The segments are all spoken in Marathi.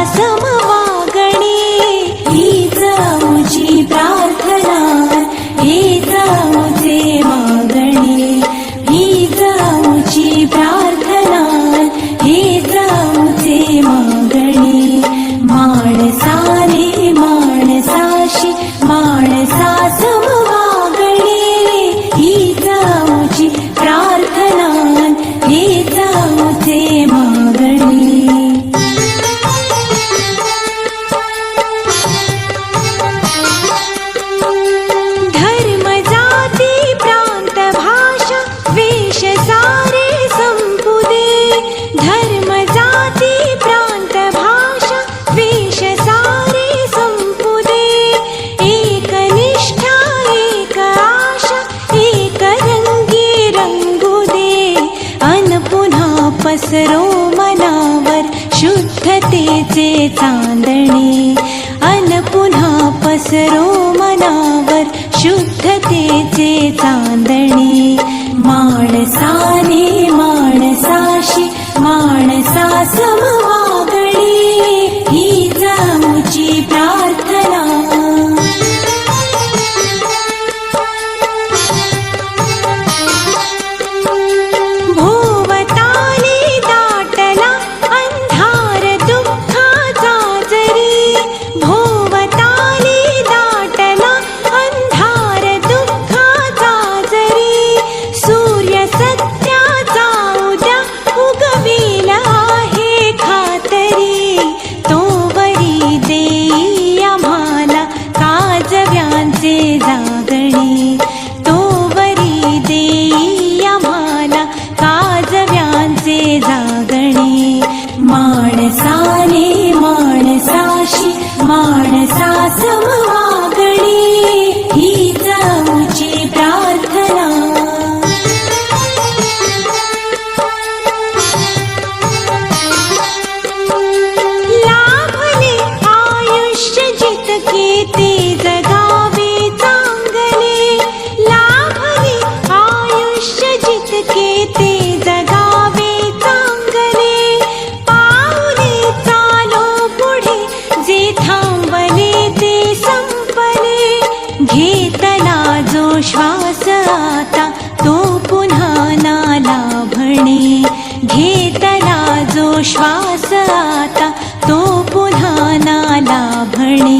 समवागणे हीच आमची प्रार्थना, हीच आमचे मागणे, हीच आमची प्रार्थना, हीच आमचे मागणे. माणसाने माणसाशी माणसा समवागणे हीच आमची प्रार्थना, हीच आमचे मागणे. धर्म जाती प्रांत भाषा वेश सारे संपुदे, धर्म जाती प्रांत भाषा वेश सारे संपुदे. एक निष्ठा एक आशा एक रंगी रंगू दे, अन पुन्हा पसरो मनावर शुद्धतेचे चांदणे, अन पुन्हा पसरो मनावर शुद्धतेचे चांदणे. माणसाने माणसाशी माणसा समवागणे हीच आमची प्रार्थना. भोवताली दाटला अंधार दुःखाचा जरी, भोवताली दाटला अंधार दुःखाचा जरी. सूर्य सत्याचा उद्या उगविल आहे खातरी, तोवरी देई आम्हाला काजव्यांचे जागणे, तोवरी देई आम्हाला काजव्यांचे जागणे. माणसाने माणसाशी माणसा समवागणे हीच आमची प्रार्थना. लाभले आयुष्य जितके ते जगावे चांगले, लाभले आयुष्य जितके ते जगावे चांगले. पाऊले चालो पुढे जे थांबले ते संपले, घेतला जो श्वास आता तो पुन्हा ना लाभणे, घेतला जो श्वास आता तो पुन्हा ना लाभणे.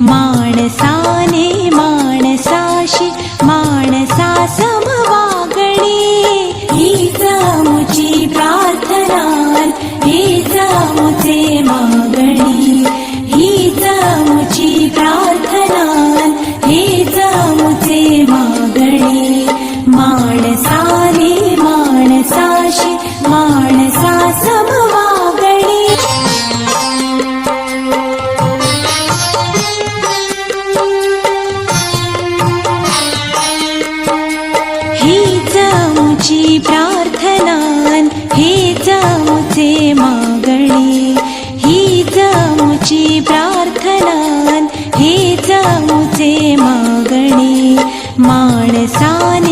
माणसाने माणसाशी माणसा समवागणे हीच आमची प्रार्थना, हीच आमचे मागणे, हीच आमची प्रार्थना, हीच आमचे मागणे. माणसाने माणसाशी माणसा समवागणे. हीच आमची प्रार्थना, हीच आमचे मागणे, हीच आमची प्रार्थना, हीच आमचे मागणे. माणसाने